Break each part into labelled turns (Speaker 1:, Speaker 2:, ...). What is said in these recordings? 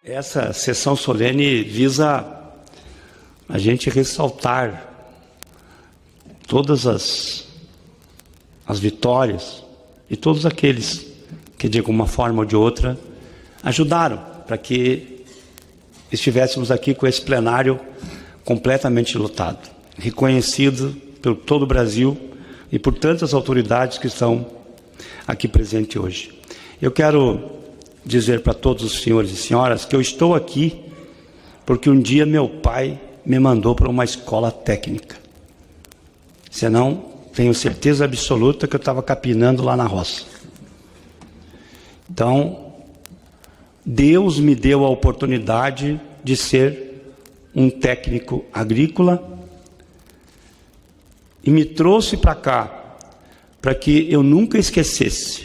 Speaker 1: Essa sessão solene visa a gente ressaltar todas as vitórias e todos aqueles que, de alguma forma ou de outra, ajudaram para que estivéssemos aqui com esse plenário completamente lotado, reconhecido por todo o Brasil e por tantas autoridades que estão aqui presentes hoje. Eu quero dizer para todos os senhores e senhoras que eu estou aqui porque um dia meu pai me mandou para uma escola técnica. Senão, tenho certeza absoluta que eu estava capinando lá na roça. Então, Deus me deu a oportunidade de ser um técnico agrícola e me trouxe para cá para que eu nunca esquecesse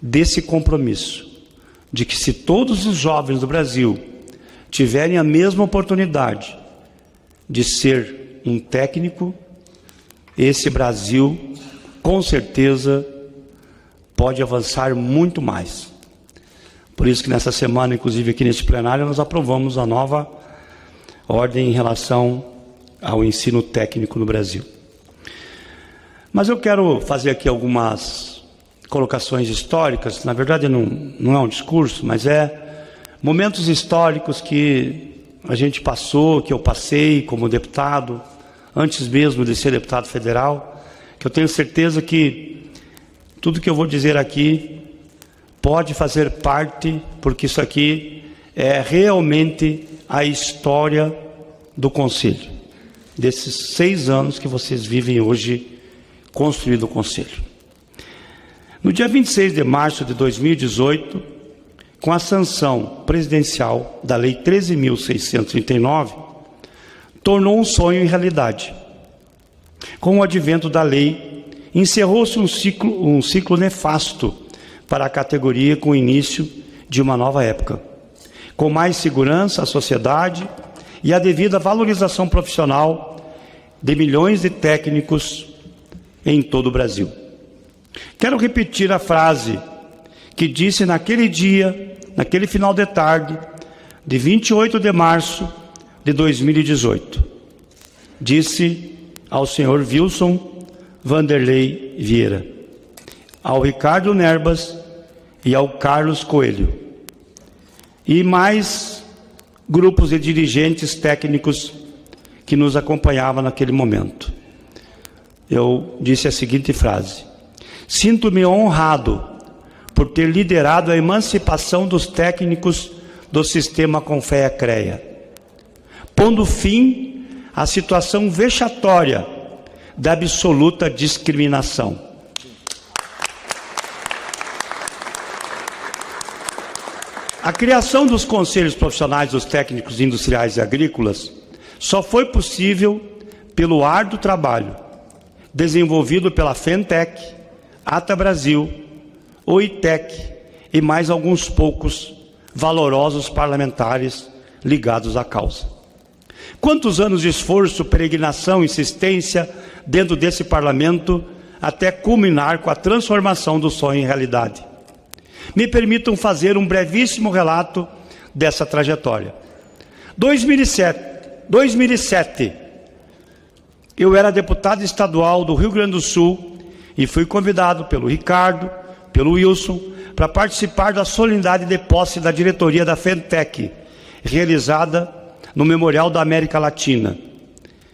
Speaker 1: desse compromisso de que, se todos os jovens do Brasil tiverem a mesma oportunidade de ser um técnico, esse Brasil com certeza pode avançar muito mais. Por isso que nessa semana, inclusive aqui nesse plenário, nós aprovamos a nova ordem em relação ao ensino técnico no Brasil. Mas eu quero fazer aqui algumas colocações históricas. Na verdade não é um discurso, mas é momentos históricos que a gente passou, que eu passei como deputado, antes mesmo de ser deputado federal, que eu tenho certeza que tudo que eu vou dizer aqui pode fazer parte, porque isso aqui é realmente a história do Conselho, desses 6 anos que vocês vivem hoje construindo o Conselho. No dia 26 de março de 2018, com a sanção presidencial da Lei 13.639, tornou um sonho em realidade. Com o advento da lei, encerrou-se um ciclo nefasto para a categoria, com o início de uma nova época, com mais segurança à sociedade e a devida valorização profissional de milhões de técnicos em todo o Brasil. Quero repetir a frase que disse naquele dia, naquele final de tarde, de 28 de março de 2018. Disse ao senhor Wilson Vanderlei Vieira, ao Ricardo Nerbas e ao Carlos Coelho, e mais grupos de dirigentes técnicos que nos acompanhavam naquele momento. Eu disse a seguinte frase: sinto-me honrado por ter liderado a emancipação dos técnicos do sistema Confea-CREA, pondo fim à situação vexatória da absoluta discriminação. A criação dos conselhos profissionais dos técnicos industriais e agrícolas só foi possível pelo árduo trabalho desenvolvido pela FENTEC, ATA Brasil, OITEC e mais alguns poucos valorosos parlamentares ligados à causa. Quantos anos de esforço, peregrinação, insistência dentro desse parlamento até culminar com a transformação do sonho em realidade. Me permitam fazer um brevíssimo relato dessa trajetória. 2007, eu era deputado estadual do Rio Grande do Sul e fui convidado pelo Ricardo, pelo Wilson, para participar da solenidade de posse da diretoria da FENTEC, realizada no Memorial da América Latina,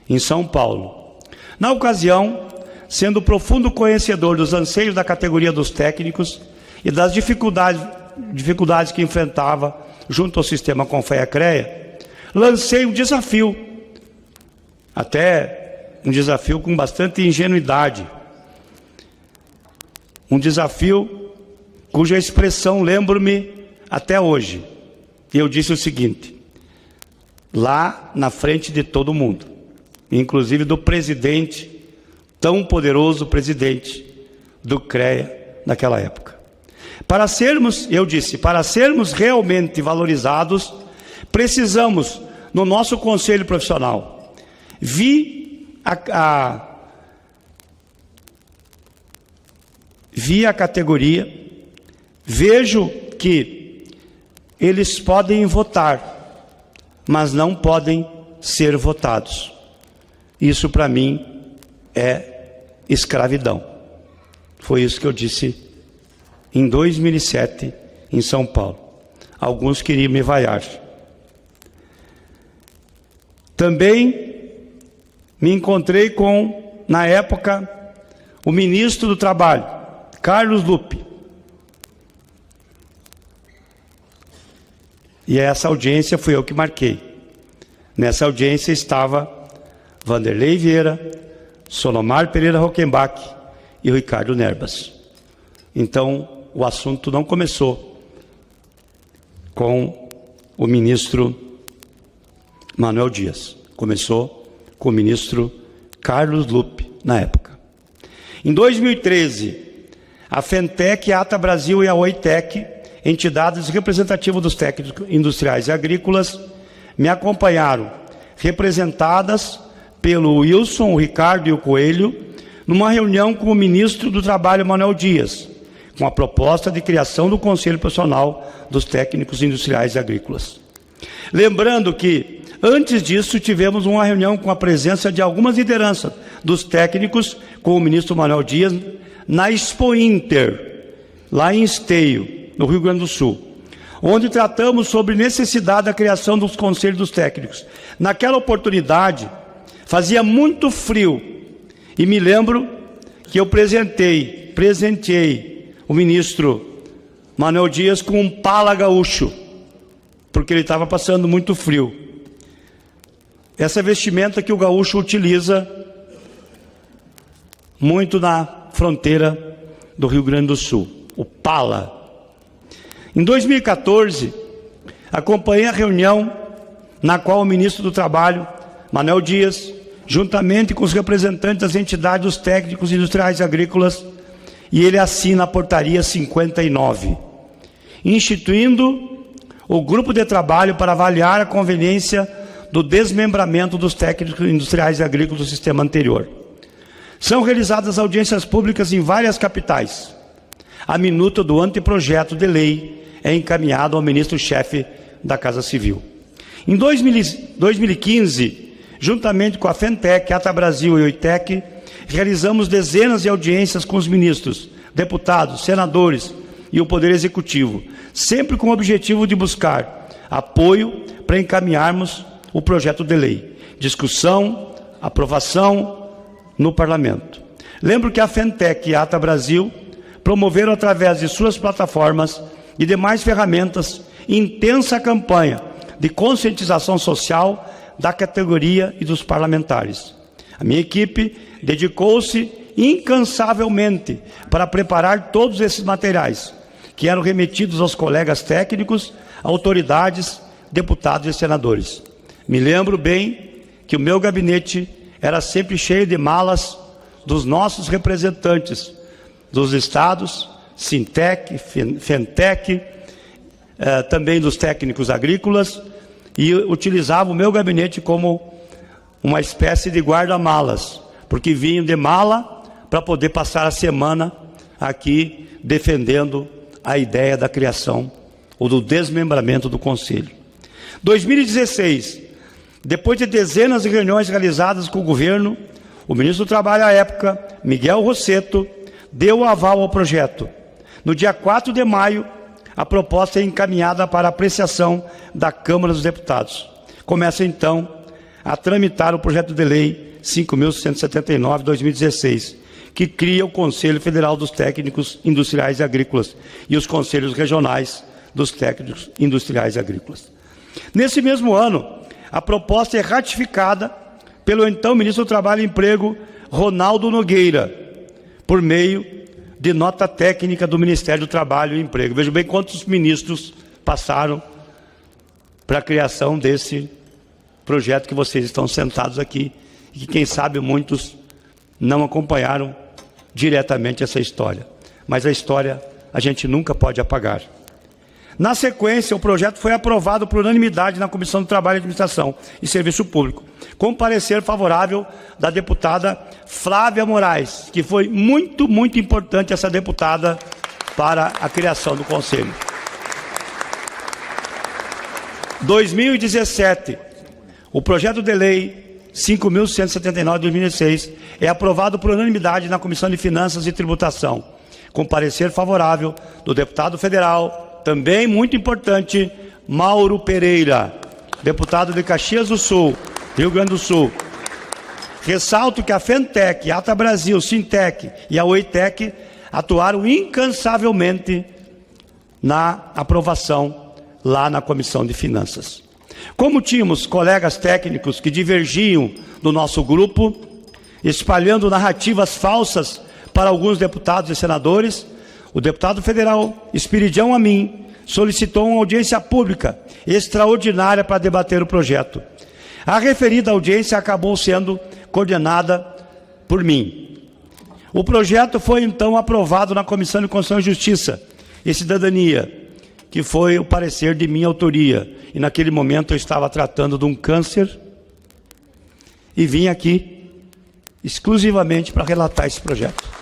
Speaker 1: em São Paulo. Na ocasião, sendo profundo conhecedor dos anseios da categoria dos técnicos e das dificuldades que enfrentava junto ao sistema Confea-CREA, lancei um desafio, até um desafio com bastante ingenuidade, um desafio cuja expressão lembro-me até hoje. Eu disse o seguinte, lá na frente de todo mundo, inclusive do presidente, tão poderoso presidente do CREA naquela época. Eu disse, para sermos realmente valorizados, precisamos, no nosso conselho profissional, vi a categoria, vejo que eles podem votar, mas não podem ser votados. Isso para mim é escravidão. Foi isso que eu disse em 2007 em São Paulo. Alguns queriam me vaiar. Também me encontrei com, na época, o ministro do Trabalho, Carlos Lupe. E essa audiência fui eu que marquei. Nessa audiência estava Vanderlei Vieira, Solomar Pereira Rockenbach e o Ricardo Nerbas. Então, o assunto não começou com o ministro Manuel Dias. Começou com o ministro Carlos Lupe, na época. Em 2013, a Fentec, a Ata Brasil e a Oitec, entidades representativas dos técnicos industriais e agrícolas, me acompanharam, representadas pelo Wilson, o Ricardo e o Coelho, numa reunião com o ministro do Trabalho, Manuel Dias, com a proposta de criação do Conselho Profissional dos Técnicos Industriais e Agrícolas. Lembrando que, antes disso, tivemos uma reunião com a presença de algumas lideranças dos técnicos com o ministro Manuel Dias na Expo Inter, lá em Esteio, no Rio Grande do Sul, onde tratamos sobre necessidade da criação dos conselhos dos técnicos. Naquela oportunidade, fazia muito frio, e me lembro que eu presenteei o ministro Manuel Dias com um pala gaúcho, porque ele estava passando muito frio. Essa vestimenta que o gaúcho utiliza muito na fronteira do Rio Grande do Sul, o pala. Em 2014, acompanhei a reunião na qual o ministro do Trabalho, Manuel Dias, juntamente com os representantes das entidades dos técnicos industriais e agrícolas, e ele assina a portaria 59, instituindo o grupo de trabalho para avaliar a conveniência do desmembramento dos técnicos industriais e agrícolas do sistema anterior. São realizadas audiências públicas em várias capitais. A minuta do anteprojeto de lei é encaminhada ao ministro-chefe da Casa Civil. Em 2015, juntamente com a Fentec, Ata Brasil e Oitec, realizamos dezenas de audiências com os ministros, deputados, senadores e o Poder Executivo, sempre com o objetivo de buscar apoio para encaminharmos o projeto de lei, discussão, aprovação no Parlamento. Lembro que a Fentec e a Ata Brasil promoveram, através de suas plataformas e demais ferramentas, intensa campanha de conscientização social da categoria e dos parlamentares. A minha equipe dedicou-se incansavelmente para preparar todos esses materiais, que eram remetidos aos colegas técnicos, autoridades, deputados e senadores. Me lembro bem que o meu gabinete era sempre cheio de malas dos nossos representantes dos estados, Sintec, Fentec, também dos técnicos agrícolas, e utilizava o meu gabinete como uma espécie de guarda-malas, porque vinham de mala para poder passar a semana aqui defendendo a ideia da criação ou do desmembramento do Conselho. 2016, depois de dezenas de reuniões realizadas com o governo, o ministro do Trabalho à época, Miguel Rossetto, deu o aval ao projeto. No dia 4 de maio, a proposta é encaminhada para apreciação da Câmara dos Deputados. Começa então a tramitar o projeto de lei 5.179/2016, que cria o Conselho Federal dos Técnicos Industriais e Agrícolas e os Conselhos Regionais dos Técnicos Industriais e Agrícolas. Nesse mesmo ano, a proposta é ratificada pelo então ministro do Trabalho e Emprego, Ronaldo Nogueira, por meio de nota técnica do Ministério do Trabalho e Emprego. Vejam bem quantos ministros passaram para a criação desse projeto que vocês estão sentados aqui, e que, quem sabe, muitos não acompanharam diretamente essa história. Mas a história a gente nunca pode apagar. Na sequência, o projeto foi aprovado por unanimidade na Comissão do Trabalho, Administração e Serviço Público, com parecer favorável da deputada Flávia Moraes, que foi muito importante essa deputada para a criação do Conselho. 2017, o projeto de lei 5.179 de 2006 é aprovado por unanimidade na Comissão de Finanças e Tributação, com parecer favorável do deputado federal, também muito importante, Mauro Pereira, deputado de Caxias do Sul, Rio Grande do Sul. Ressalto que a Fentec, a Ata Brasil, Sintec e a Oitec atuaram incansavelmente na aprovação lá na Comissão de Finanças. Como tínhamos colegas técnicos que divergiam do nosso grupo, espalhando narrativas falsas para alguns deputados e senadores, o deputado federal Espiridião Amin solicitou uma audiência pública extraordinária para debater o projeto. A referida audiência acabou sendo coordenada por mim. O projeto foi então aprovado na Comissão de Constituição e Justiça e Cidadania, que foi o parecer de minha autoria. E naquele momento eu estava tratando de um câncer e vim aqui exclusivamente para relatar esse projeto.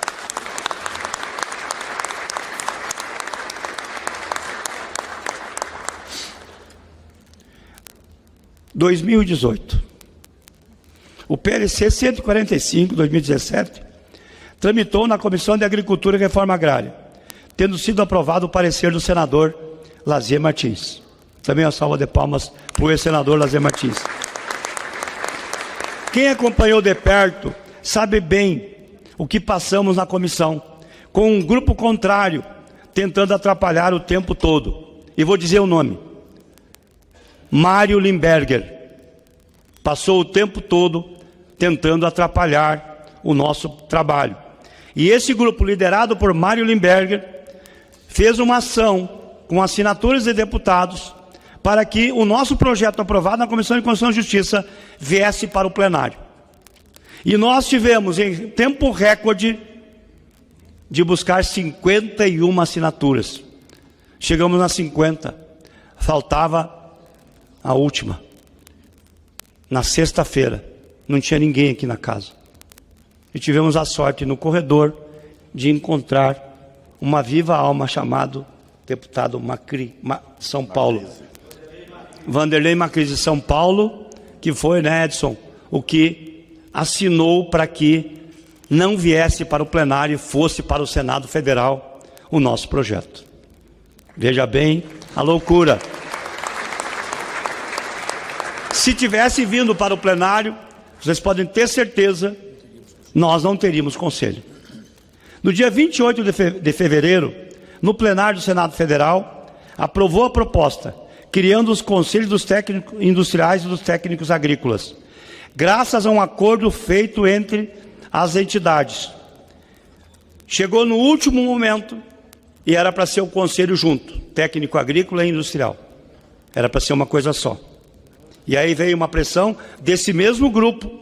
Speaker 1: Em 2018, o PLC 145/2017 tramitou na Comissão de Agricultura e Reforma Agrária, tendo sido aprovado o parecer do senador Lazier Martins. Também uma salva de palmas para o ex-senador Lazier Martins. Quem acompanhou de perto sabe bem o que passamos na comissão, com um grupo contrário tentando atrapalhar o tempo todo. E vou dizer o nome. Mário Limberger passou o tempo todo tentando atrapalhar o nosso trabalho. E esse grupo, liderado por Mário Limberger, fez uma ação com assinaturas de deputados para que o nosso projeto aprovado na Comissão de Constituição e Justiça viesse para o plenário. E nós tivemos, em tempo recorde, de buscar 51 assinaturas. Chegamos nas 50. Faltava a última. Na sexta-feira. Não tinha ninguém aqui na casa. E tivemos a sorte no corredor de encontrar uma viva alma chamado deputado Macri, São Paulo. Vanderlei Macri de São Paulo, que foi, né, Edson, o que assinou para que não viesse para o plenário e fosse para o Senado Federal o nosso projeto. Veja bem a loucura. Se tivesse vindo para o plenário, vocês podem ter certeza, nós não teríamos conselho. No dia 28 de fevereiro, no plenário do Senado Federal, aprovou a proposta, criando os conselhos dos técnicos industriais e dos técnicos agrícolas, graças a um acordo feito entre as entidades. Chegou no último momento e era para ser o conselho junto, técnico agrícola e industrial. Era para ser uma coisa só. E aí veio uma pressão desse mesmo grupo,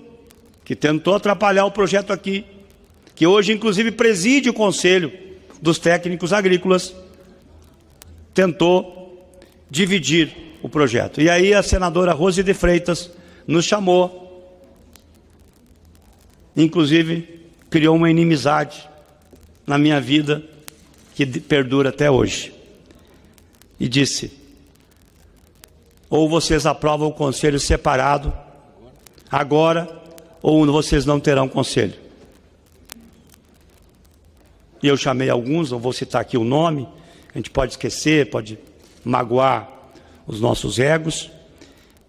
Speaker 1: que tentou atrapalhar o projeto aqui, que hoje inclusive preside o conselho dos técnicos agrícolas, tentou dividir o projeto. E aí a senadora Rose de Freitas nos chamou, inclusive criou uma inimizade na minha vida que perdura até hoje. E disse: ou vocês aprovam o conselho separado agora, ou vocês não terão conselho. E eu chamei alguns, não vou citar aqui o nome, a gente pode esquecer, pode magoar os nossos egos,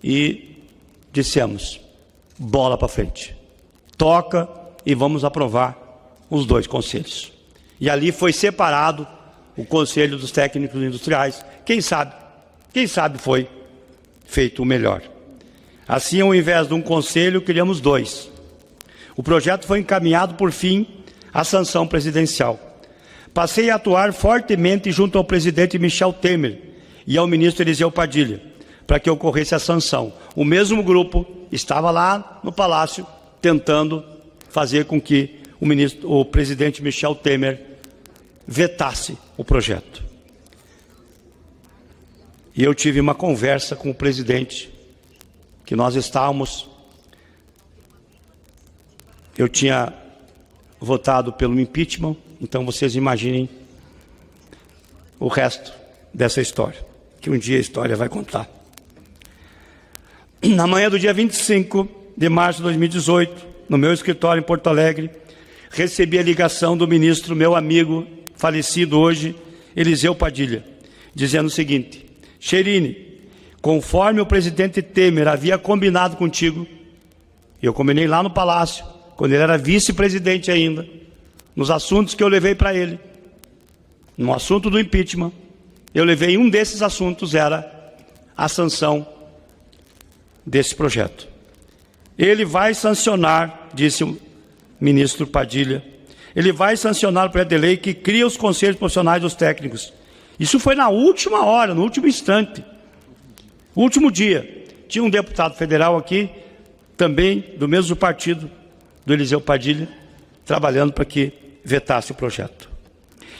Speaker 1: e dissemos: bola para frente, toca e vamos aprovar os dois conselhos. E ali foi separado o conselho dos técnicos industriais. Quem sabe foi feito o melhor. Assim, ao invés de um conselho, criamos dois. O projeto foi encaminhado, por fim, à sanção presidencial. Passei a atuar fortemente junto ao presidente Michel Temer e ao ministro Eliseu Padilha, para que ocorresse a sanção. O mesmo grupo estava lá no Palácio, tentando fazer com que o presidente Michel Temer vetasse o projeto. E eu tive uma conversa com o presidente, que nós estávamos... Eu tinha votado pelo impeachment, então vocês imaginem o resto dessa história, que um dia a história vai contar. Na manhã do dia 25 de março de 2018, no meu escritório em Porto Alegre, recebi a ligação do ministro, meu amigo, falecido hoje, Eliseu Padilha, dizendo o seguinte: Cherini, conforme o presidente Temer havia combinado contigo, eu combinei lá no Palácio, quando ele era vice-presidente ainda, nos assuntos que eu levei para ele, no assunto do impeachment, eu levei um desses assuntos, era a sanção desse projeto. Ele vai sancionar, disse o ministro Padilha, ele vai sancionar o projeto de lei que cria os conselhos profissionais dos técnicos. Isso foi na última hora, no último instante, último dia. Tinha um deputado federal aqui, também do mesmo partido, do Eliseu Padilha, trabalhando para que vetasse o projeto.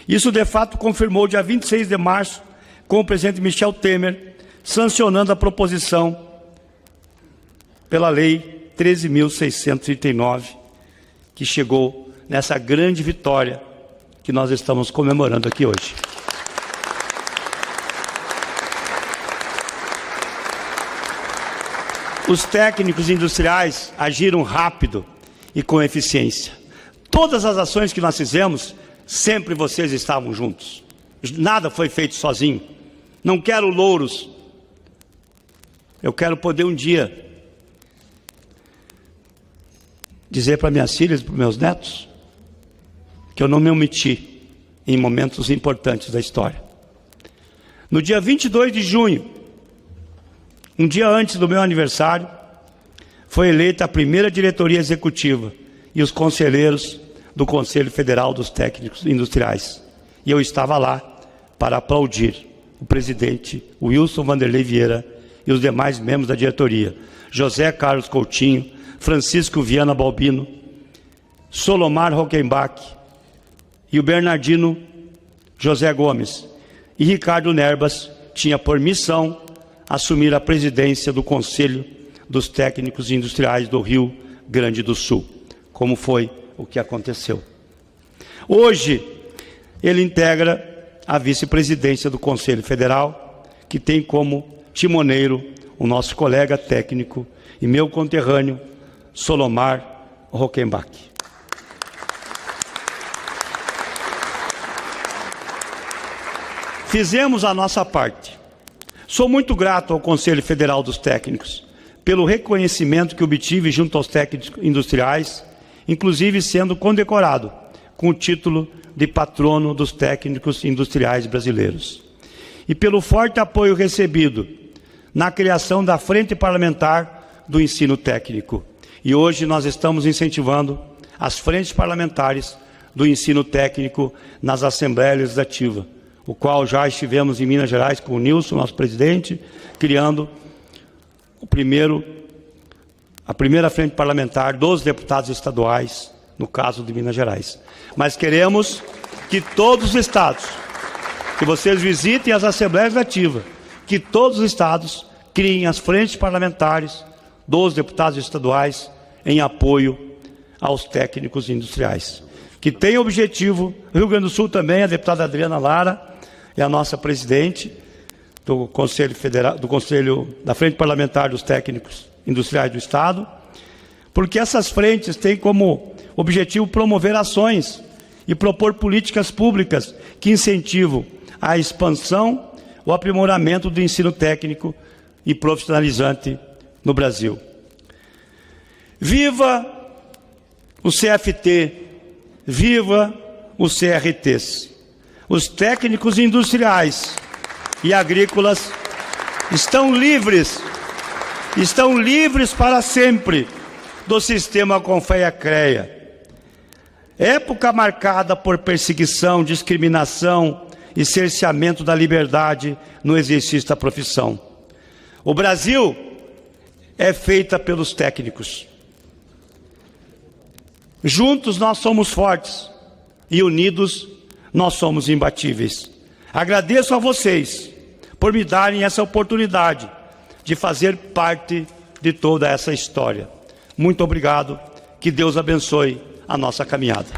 Speaker 1: Isso, de fato, confirmou dia 26 de março, com o presidente Michel Temer, sancionando a proposição pela Lei 13.639, que chegou nessa grande vitória que nós estamos comemorando aqui hoje. Os técnicos industriais agiram rápido e com eficiência. Todas as ações que nós fizemos, sempre vocês estavam juntos. Nada foi feito sozinho. Não quero louros. Eu quero poder um dia dizer para minhas filhas e para meus netos que eu não me omiti em momentos importantes da história. No dia 22 de junho, um dia antes do meu aniversário, foi eleita a primeira diretoria executiva e os conselheiros do Conselho Federal dos Técnicos Industriais. E eu estava lá para aplaudir o presidente Wilson Vanderlei Vieira e os demais membros da diretoria, José Carlos Coutinho, Francisco Viana Balbino, Solomar Hockenbach e o Bernardino José Gomes. E Ricardo Nerbas tinha por missão assumir a presidência do Conselho dos Técnicos Industriais do Rio Grande do Sul, como foi o que aconteceu. Hoje, ele integra a vice-presidência do Conselho Federal, que tem como timoneiro o nosso colega técnico e meu conterrâneo, Solomar Hockenbach. Fizemos a nossa parte. Sou muito grato ao Conselho Federal dos Técnicos pelo reconhecimento que obtive junto aos técnicos industriais, inclusive sendo condecorado com o título de patrono dos técnicos industriais brasileiros. E pelo forte apoio recebido na criação da Frente Parlamentar do Ensino Técnico. E hoje nós estamos incentivando as frentes parlamentares do ensino técnico nas Assembleias Legislativas, o qual já estivemos em Minas Gerais com o Nilson, nosso presidente, criando a primeira frente parlamentar dos deputados estaduais, no caso de Minas Gerais. Mas queremos que todos os estados, que vocês visitem as Assembleias Legislativas, que todos os estados criem as frentes parlamentares dos deputados estaduais em apoio aos técnicos industriais. Que tem objetivo, Rio Grande do Sul também, a deputada Adriana Lara é a nossa presidente do Conselho Federal, da Frente Parlamentar dos Técnicos Industriais do Estado, porque essas frentes têm como objetivo promover ações e propor políticas públicas que incentivam a expansão, o aprimoramento do ensino técnico e profissionalizante no Brasil. Viva o CFT, viva os CRTs. Os técnicos industriais e agrícolas estão livres para sempre do sistema Confeia-Creia. Época marcada por perseguição, discriminação e cerceamento da liberdade no exercício da profissão. O Brasil é feita pelos técnicos. Juntos nós somos fortes e unidos nós somos imbatíveis. Agradeço a vocês por me darem essa oportunidade de fazer parte de toda essa história. Muito obrigado, que Deus abençoe a nossa caminhada.